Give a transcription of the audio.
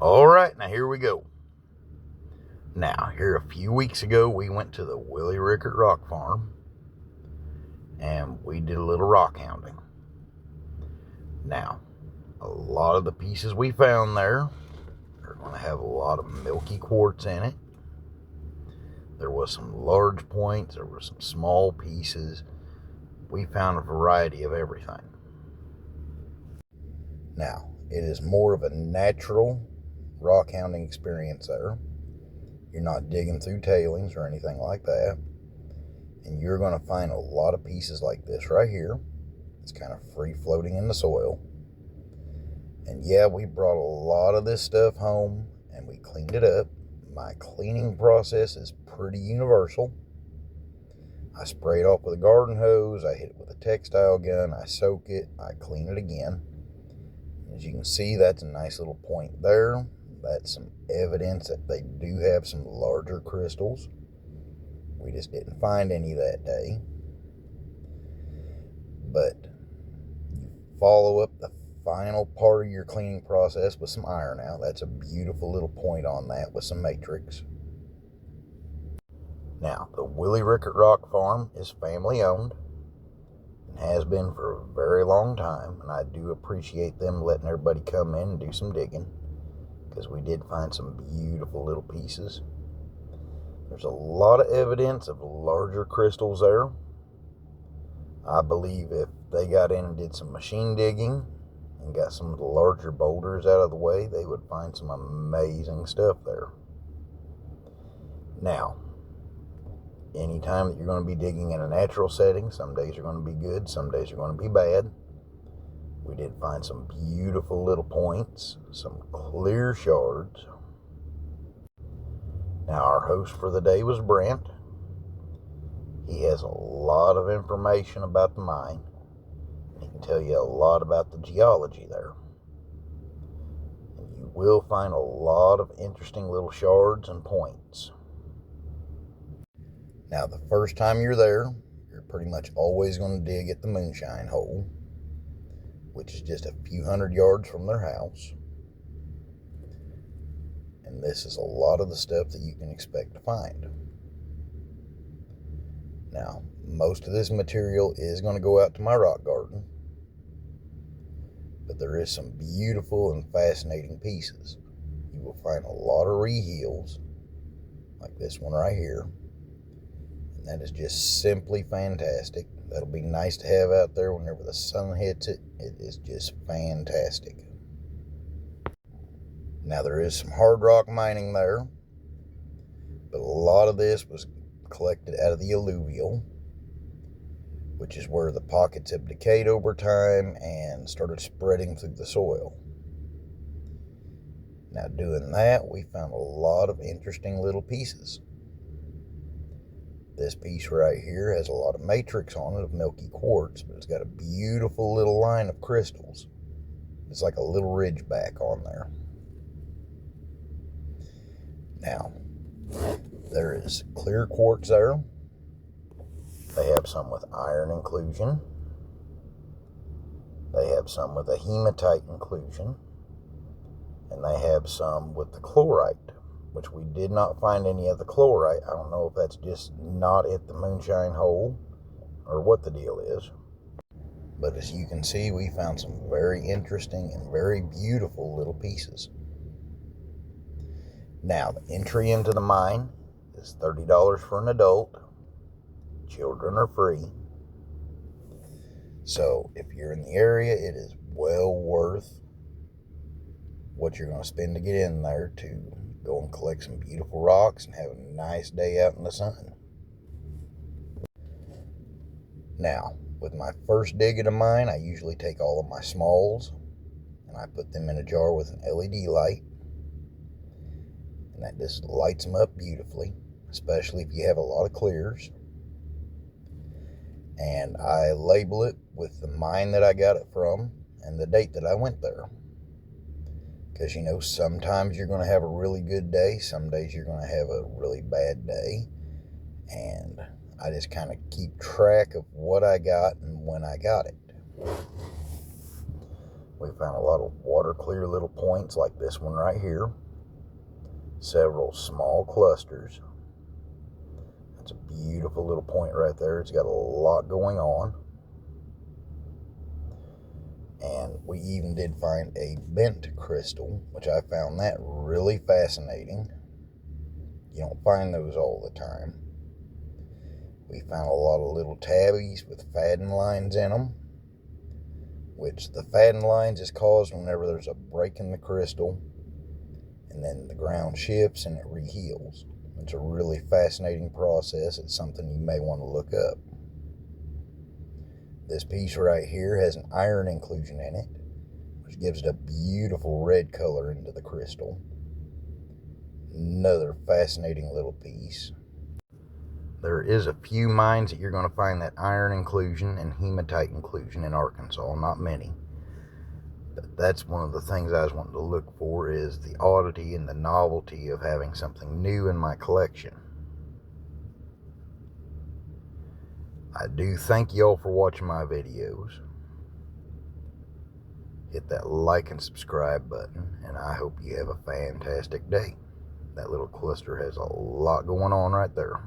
All right, now here we go. Now, here a few weeks ago, we went to the Willie Rickard rock farm and we did a little rock hounding. Now, a lot of the pieces we found there are going to have a lot of milky quartz in it. There was some large points, there were some small pieces. We found a variety of everything. Now, it is more of a natural rock hounding experience there. You're not digging through tailings or anything like that. And you're going to find a lot of pieces like this right here. It's kind of free floating in the soil. And yeah, we brought a lot of this stuff home and we cleaned it up. My cleaning process is pretty universal. I spray it off with a garden hose, I hit it with a textile gun, I soak it, I clean it again. As you can see, that's a nice little point there. That's some evidence that they do have some larger crystals. We just didn't find any that day. But you follow up the final part of your cleaning process with some iron out. That's a beautiful little point on that with some matrix. Now, the Willie Rickard Rock Farm is family owned and has been for a very long time, and I do appreciate them letting everybody come in and do some digging, because we did find some beautiful little pieces. There's a lot of evidence of larger crystals there. I believe if they got in and did some machine digging and got some of the larger boulders out of the way, they would find some amazing stuff there. Now, anytime that you're going to be digging in a natural setting, some days are going to be good, some days are going to be bad. We did find some beautiful little points, some clear shards. Now, our host for the day was Brent. He has a lot of information about the mine. He can tell you a lot about the geology there. And you will find a lot of interesting little shards and points. Now, the first time you're there, you're pretty much always going to dig at the moonshine hole, which is just a few hundred yards from their house. And this is a lot of the stuff that you can expect to find. Now, most of this material is going to go out to my rock garden, but there is some beautiful and fascinating pieces. You will find a lot of reheals, like this one right here, and that is just simply fantastic. That'll be nice to have out there whenever the sun hits it. It is just fantastic. Now, there is some hard rock mining there, but a lot of this was collected out of the alluvial, which is where the pockets have decayed over time and started spreading through the soil. Now, doing that, we found a lot of interesting little pieces. This piece right here has a lot of matrix on it of milky quartz, but it's got a beautiful little line of crystals. It's like a little ridge back on there. Now, there is clear quartz there. They have some with iron inclusion. They have some with a hematite inclusion. And they have some with the chlorite, which we did not find any of the chlorite. I don't know if that's just not at the moonshine hole or what the deal is. But as you can see, we found some very interesting and very beautiful little pieces. Now, the entry into the mine is $30 for an adult. Children are free. So if you're in the area, it is well worth what you're going to spend to get in there to go and collect some beautiful rocks and have a nice day out in the sun. Now, with my first dig at a mine, I usually take all of my smalls and I put them in a jar with an LED light. And that just lights them up beautifully, especially if you have a lot of clears. And I label it with the mine that I got it from and the date that I went there. Because, you know, sometimes you're going to have a really good day. Some days you're going to have a really bad day. And I just kind of keep track of what I got and when I got it. We found a lot of water clear little points like this one right here. Several small clusters. That's a beautiful little point right there. It's got a lot going on. And we even did find a bent crystal, which I found that really fascinating. You don't find those all the time. We found a lot of little tabbies with faden lines in them, which the faden lines is caused whenever there's a break in the crystal and then the ground shifts and it reheals. It's a really fascinating process. It's something you may want to look up. This piece right here has an iron inclusion in it, which gives it a beautiful red color into the crystal. Another fascinating little piece. There is a few mines that you're going to find that iron inclusion and hematite inclusion in Arkansas, not many. But that's one of the things I was wanting to look for, is the oddity and the novelty of having something new in my collection. I do thank y'all for watching my videos. Hit that like and subscribe button, and I hope you have a fantastic day. That little cluster has a lot going on right there.